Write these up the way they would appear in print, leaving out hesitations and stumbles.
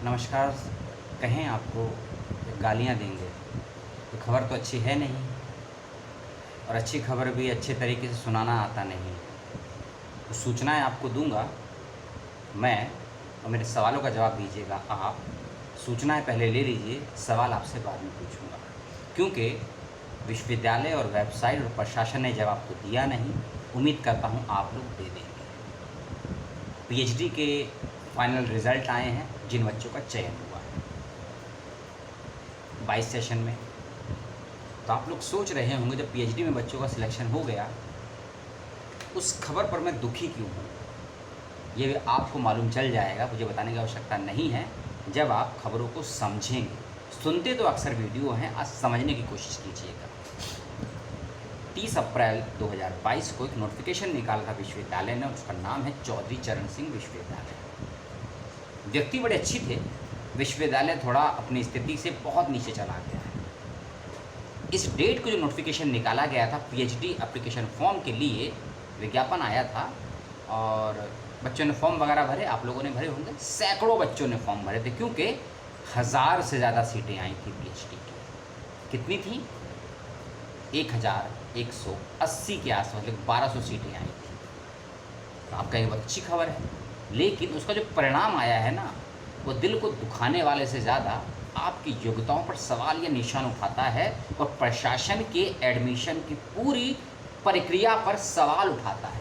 नमस्कार कहें आपको या गालियाँ देंगे तो खबर तो अच्छी है नहीं, और अच्छी खबर भी अच्छे तरीके से सुनाना आता नहीं। तो सूचनाएं आपको दूंगा मैं, और मेरे सवालों का जवाब दीजिएगा आप। सूचनाएं पहले ले लीजिए, सवाल आपसे बाद में पूछूंगा, क्योंकि विश्वविद्यालय और वेबसाइट और प्रशासन ने जवाब तो दिया नहीं। उम्मीद करता हूं आप लोग दे देंगे। पीएचडी के फाइनल रिज़ल्ट आए हैं, जिन बच्चों का चयन हुआ है 22 सेशन में। तो आप लोग सोच रहे होंगे जब पीएचडी में बच्चों का सिलेक्शन हो गया, उस खबर पर मैं दुखी क्यों हूँ, ये भी आपको मालूम चल जाएगा। मुझे बताने की आवश्यकता नहीं है जब आप खबरों को समझेंगे। सुनते तो अक्सर वीडियो हैं, आज समझने की कोशिश कीजिएगा। 30 अप्रैल 2022 को एक नोटिफिकेशन निकाला था विश्वविद्यालय ने, उसका नाम है चौधरी चरण सिंह विश्वविद्यालय। व्यक्ति बड़े अच्छी थे, विश्वविद्यालय थोड़ा अपनी स्थिति से बहुत नीचे चला गया है। इस डेट को जो नोटिफिकेशन निकाला गया था, पीएचडी एप्लीकेशन फॉर्म के लिए विज्ञापन आया था और बच्चों ने फॉर्म वगैरह भरे। आप लोगों ने भरे होंगे, सैकड़ों बच्चों ने फॉर्म भरे थे, क्योंकि 1000 से ज़्यादा सीटें आई थी पीएचडी की। कितनी थी? 1180 के आसपास, मतलब 1200 सीटें आई थी। तो आप कहेंगे बहुत अच्छी खबर है, लेकिन उसका जो परिणाम आया है ना, वो दिल को दुखाने वाले से ज़्यादा आपकी योग्यताओं पर सवाल या निशान उठाता है, और प्रशासन के एडमिशन की पूरी प्रक्रिया पर सवाल उठाता है।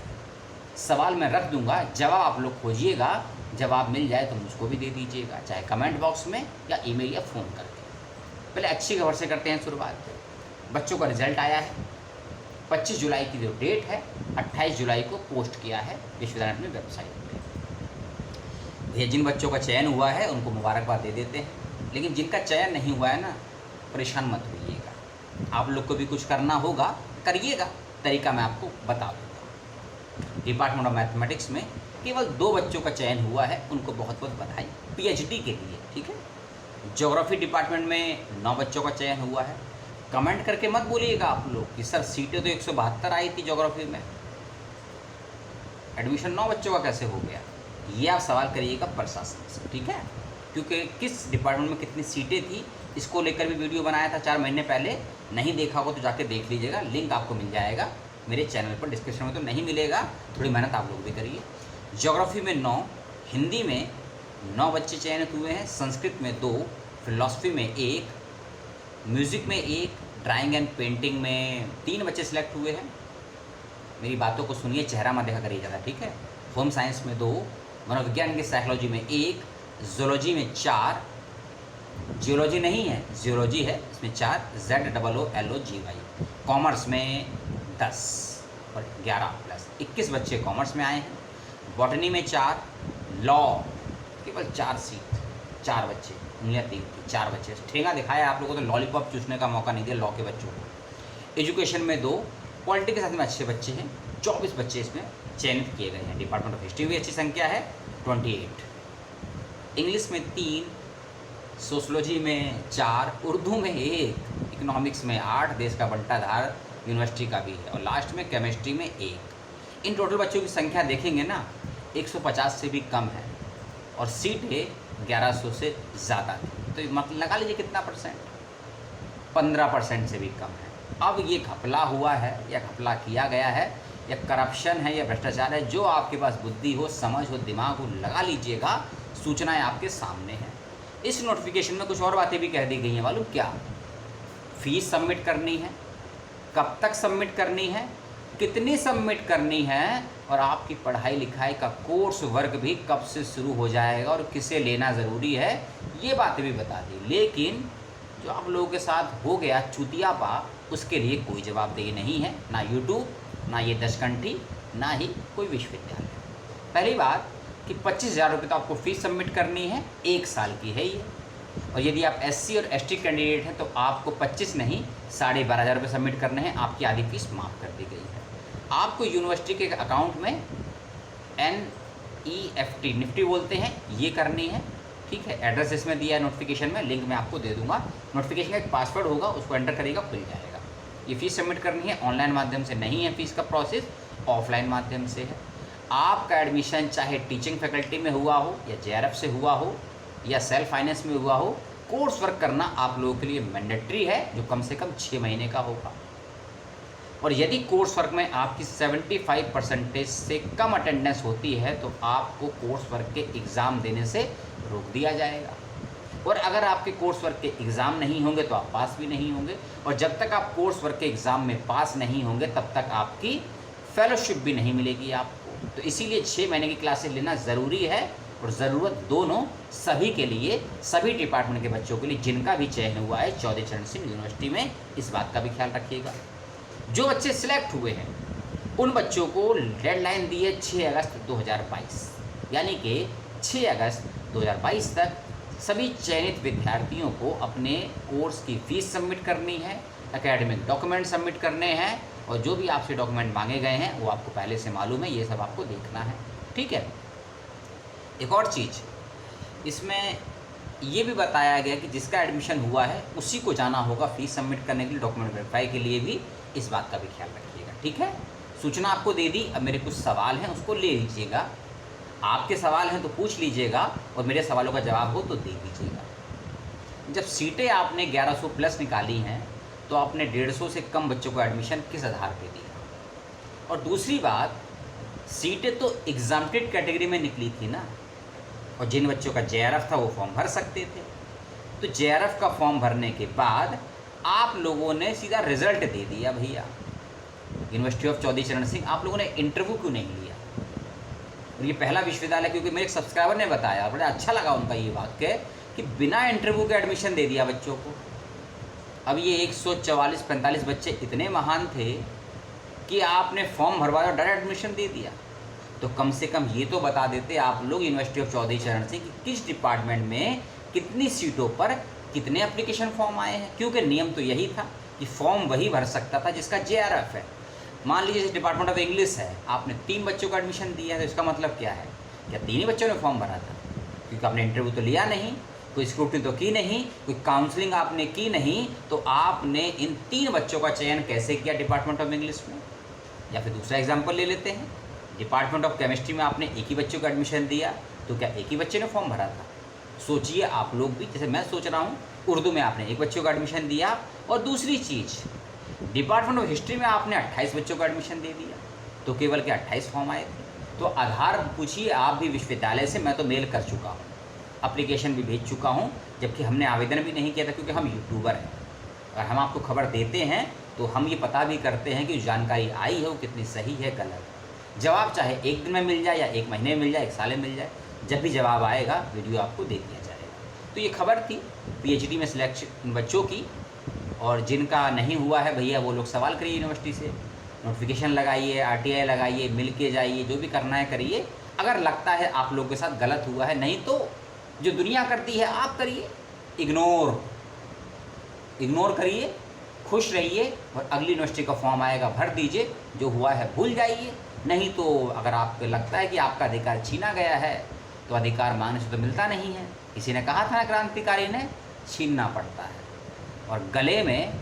सवाल मैं रख दूंगा, जवाब आप लोग खोजिएगा। जवाब मिल जाए तो मुझको भी दे दीजिएगा, चाहे कमेंट बॉक्स में या ईमेल या फ़ोन करके। पहले अच्छी खबर से करते हैं शुरुआत। बच्चों का रिजल्ट आया है, 25 जुलाई की जो डेट है, 28 जुलाई को पोस्ट किया है विश्वविद्यालय अपनी वेबसाइट पर। ये जिन बच्चों का चयन हुआ है उनको मुबारकबाद दे देते हैं, लेकिन जिनका चयन नहीं हुआ है ना, परेशान मत होइएगा। आप लोग को भी कुछ करना होगा, करिएगा। तरीका मैं आपको बता दूँगा। डिपार्टमेंट ऑफ मैथमेटिक्स में केवल 2 बच्चों का चयन हुआ है, उनको बहुत बहुत बधाई पीएचडी के लिए, ठीक है। ज्योग्राफी डिपार्टमेंट में 9 बच्चों का चयन हुआ है। कमेंट करके मत बोलिएगा आप लोग कि सर सीटें तो 172 आई थी ज्योग्राफी में, एडमिशन 9 बच्चों का कैसे हो गया। ये आप सवाल करिएगा प्रशासन से, ठीक है, क्योंकि किस डिपार्टमेंट में कितनी सीटें थी, इसको लेकर भी वीडियो बनाया था 4 महीने पहले। नहीं देखा होगा तो जाके देख लीजिएगा, लिंक आपको मिल जाएगा मेरे चैनल पर, डिस्क्रिप्शन में तो नहीं मिलेगा। थोड़ी मेहनत आप लोग भी करिए। ज्योग्राफी में 9, हिंदी में 9 बच्चे चयनित हुए हैं, संस्कृत में 2, फिलॉसफी में 1, म्यूज़िक में 1, ड्राइंग एंड पेंटिंग में 3 बच्चे सिलेक्ट हुए हैं। मेरी बातों को सुनिए, चेहरा मत देखा करिए ज़्यादा, ठीक है। होम साइंस में 2, मनोविज्ञान की साइकोलॉजी में 1, जूलॉजी में 4, जियोलॉजी नहीं है, जियोलॉजी है, इसमें 4, ZOOLOGY। कॉमर्स में 10 और 11 प्लस 21 बच्चे कॉमर्स में आए हैं। बॉटनी में 4, लॉ केवल 4 सीट, 4 बच्चे, उंगलियाँ 3 थी, 4 बच्चे। ठेंगा दिखाया आप लोगों को, तो लॉलीपॉप चूसने का मौका नहीं दिया लॉ के बच्चों को। एजुकेशन में 2, पॉलिटी के साथ में अच्छे बच्चे हैं, 24 बच्चे इसमें चयनित किए गए हैं। डिपार्टमेंट ऑफ हिस्ट्री भी अच्छी संख्या है, 28। इंग्लिश में 3, सोशलॉजी में 4, उर्दू में 1, इकोनॉमिक्स में 8, देश का बंटाधार यूनिवर्सिटी का भी है, और लास्ट में केमिस्ट्री में 1। इन टोटल बच्चों की संख्या देखेंगे ना, 150 से भी कम है, और सीटें 1100 से ज़्यादा थी। तो मतलब लगा लीजिए कितना परसेंट, 15% से भी कम है। अब ये घपला हुआ है, या घपला किया गया है, या करप्शन है, या भ्रष्टाचार है, जो आपके पास बुद्धि हो, समझ हो, दिमाग हो, लगा लीजिएगा। सूचनाएं आपके सामने हैं। इस नोटिफिकेशन में कुछ और बातें भी कह दी गई हैं, मालूम क्या? फीस सबमिट करनी है, कब तक सबमिट करनी है, कितनी सबमिट करनी है, और आपकी पढ़ाई लिखाई का कोर्स वर्क भी कब से शुरू हो जाएगा और किसे लेना ज़रूरी है, ये बातें भी बता दी। लेकिन जो आप लोगों के साथ हो गया चुतियापा, उसके लिए कोई जवाबदेही नहीं है, ना यूट्यूब, ना ये दशकंठी, ना ही कोई विश्वविद्यालय। पहली बात कि 25,000 रुपये तो आपको फ़ीस सबमिट करनी है, 1 साल की है ये। और यदि आप SC और ST कैंडिडेट हैं तो आपको 25 नहीं 12,500 रुपये सबमिट करने हैं, आपकी आधी फीस माफ़ कर दी गई है। आपको यूनिवर्सिटी के अकाउंट में NEFT, निफ्टी बोलते हैं, ये करनी है, ठीक है। एड्रेस इसमें दिया है नोटिफिकेशन में, लिंक मैं आपको दे दूंगा। नोटिफिकेशन का एक पासवर्ड होगा, उसको एंटर करिएगा, खुल जाएगा। ये फ़ीस सबमिट करनी है, ऑनलाइन माध्यम से नहीं है फ़ीस का प्रोसेस, ऑफलाइन माध्यम से है। आपका एडमिशन चाहे टीचिंग फैकल्टी में हुआ हो या JRF से हुआ हो, या सेल्फ फाइनेंस में हुआ हो, कोर्स वर्क करना आप लोगों के लिए मैंडेटरी है, जो कम से कम 6 महीने का होगा। और यदि कोर्स वर्क में आपकी 75% से कम अटेंडेंस होती है तो आपको कोर्स वर्क के एग्ज़ाम देने से रोक दिया जाएगा। और अगर आपके कोर्स वर्क के एग्ज़ाम नहीं होंगे तो आप पास भी नहीं होंगे, और जब तक आप कोर्स वर्क के एग्ज़ाम में पास नहीं होंगे तब तक आपकी फेलोशिप भी नहीं मिलेगी आपको। तो इसीलिए 6 महीने की क्लासेस लेना ज़रूरी है, और ज़रूरत दोनों सभी के लिए, सभी डिपार्टमेंट के बच्चों के लिए जिनका भी चयन हुआ है चौधरी चरण सिंह यूनिवर्सिटी में। इस बात का भी ख्याल रखिएगा। जो बच्चे सिलेक्ट हुए हैं उन बच्चों को डेडलाइन दी है 6 अगस्त 2022, यानी कि 6 अगस्त 2022 तक सभी चयनित विद्यार्थियों को अपने कोर्स की फ़ीस सबमिट करनी है, एकेडमिक डॉक्यूमेंट सबमिट करने हैं, और जो भी आपसे डॉक्यूमेंट मांगे गए हैं वो आपको पहले से मालूम है, ये सब आपको देखना है। ठीक है। एक और चीज़ इसमें ये भी बताया गया कि जिसका एडमिशन हुआ है उसी को जाना होगा फ़ीस सबमिट करने के लिए, डॉक्यूमेंट वेरीफाई के लिए भी। इस बात का भी ख्याल रखिएगा। ठीक है, सूचना आपको दे दी। अब मेरे कुछ सवाल हैं उसको ले लीजिएगा। आपके सवाल हैं तो पूछ लीजिएगा, और मेरे सवालों का जवाब हो तो दे दीजिएगा। जब सीटें आपने 1100 प्लस निकाली हैं तो आपने 150 से कम बच्चों को एडमिशन किस आधार पे दिया? और दूसरी बात, सीटें तो एग्जाम्प्टेड कैटेगरी में निकली थी ना, और जिन बच्चों का JRF था वो फॉर्म भर सकते थे। तो JRF का फॉर्म भरने के बाद आप लोगों ने सीधा रिजल्ट दे दिया भैया यूनिवर्सिटी ऑफ चौधरी चरण सिंह। आप लोगों ने इंटरव्यू क्यों नहीं लिया? और ये पहला विश्वविद्यालय, क्योंकि मेरे एक सब्सक्राइबर ने बताया, बड़ा अच्छा लगा उनका ये वाक्य कि बिना इंटरव्यू के एडमिशन दे दिया बच्चों को। अब ये 144-45 बच्चे इतने महान थे कि आपने फॉर्म भरवाया और डायरेक्ट एडमिशन दे दिया। तो कम से कम ये तो बता देते आप लोग यूनिवर्सिटी ऑफ चौधरी चरण सिंह कि किस डिपार्टमेंट में कितनी सीटों पर कितने एप्लीकेशन फॉर्म आए हैं, क्योंकि नियम तो यही था कि फॉर्म वही भर सकता था जिसका JRF है। मान लीजिए डिपार्टमेंट ऑफ इंग्लिश है, आपने 3 बच्चों को एडमिशन दिया है, तो इसका मतलब क्या है? क्या 3 ही बच्चों ने फॉर्म भरा था? क्योंकि आपने इंटरव्यू तो लिया नहीं, कोई स्क्रूटनी तो की नहीं, कोई काउंसलिंग आपने की नहीं, तो आपने इन 3 बच्चों का चयन कैसे किया डिपार्टमेंट ऑफ इंग्लिश में? या फिर दूसरा एग्जाम्पल ले लेते हैं, डिपार्टमेंट ऑफ केमिस्ट्री में आपने एक ही बच्चों को एडमिशन दिया, तो क्या एक ही बच्चे ने फॉर्म भरा था? सोचिए आप लोग भी, जैसे मैं सोच रहा हूँ। उर्दू में आपने एक बच्चों को एडमिशन दिया, और दूसरी चीज़ डिपार्टमेंट ऑफ हिस्ट्री में आपने 28 बच्चों को एडमिशन दे दिया, तो केवल क्या 28 फॉर्म आए थे? तो आधार पूछिए आप भी विश्वविद्यालय से। मैं तो मेल कर चुका हूँ, एप्लीकेशन भी भेज चुका हूँ, जबकि हमने आवेदन भी नहीं किया था, क्योंकि हम यूट्यूबर हैं। अगर हम आपको खबर देते हैं तो हम ये पता भी करते हैं कि जो जानकारी आई है वो कितनी सही है, गलत है। जवाब चाहे 1 दिन में मिल जाए, या 1 महीने में मिल जाए, 1 साल में मिल जाए, जब भी जवाब आएगा वीडियो आपको दे दिया जाएगा। तो ये खबर थी PhD में सिलेक्शन बच्चों की, और जिनका नहीं हुआ है भैया वो लोग सवाल करिए यूनिवर्सिटी से, नोटिफिकेशन लगाइए, RTI लगाइए, मिल के जाइए, जो भी करना है करिए। अगर लगता है आप लोगों के साथ गलत हुआ है, नहीं तो जो दुनिया करती है आप करिए, इग्नोर करिए, खुश रहिए, और अगली यूनिवर्सिटी का फॉर्म आएगा भर दीजिए, जो हुआ है भूल जाइए। नहीं तो अगर आपको लगता है कि आपका अधिकार छीना गया है, तो अधिकार मांगने से तो मिलता नहीं है। किसी ने कहा था ना, क्रांतिकारी ने, छीनना पड़ता है, और गले में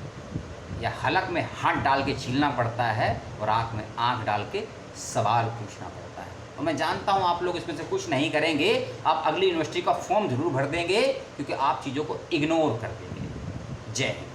या हलक में हाथ डाल के छीलना पड़ता है, और आँख में आँख डाल के सवाल पूछना पड़ता है। और मैं जानता हूँ आप लोग इसमें से कुछ नहीं करेंगे, आप अगली यूनिवर्सिटी का फॉर्म जरूर भर देंगे, क्योंकि आप चीज़ों को इग्नोर कर देंगे। जय हिंद।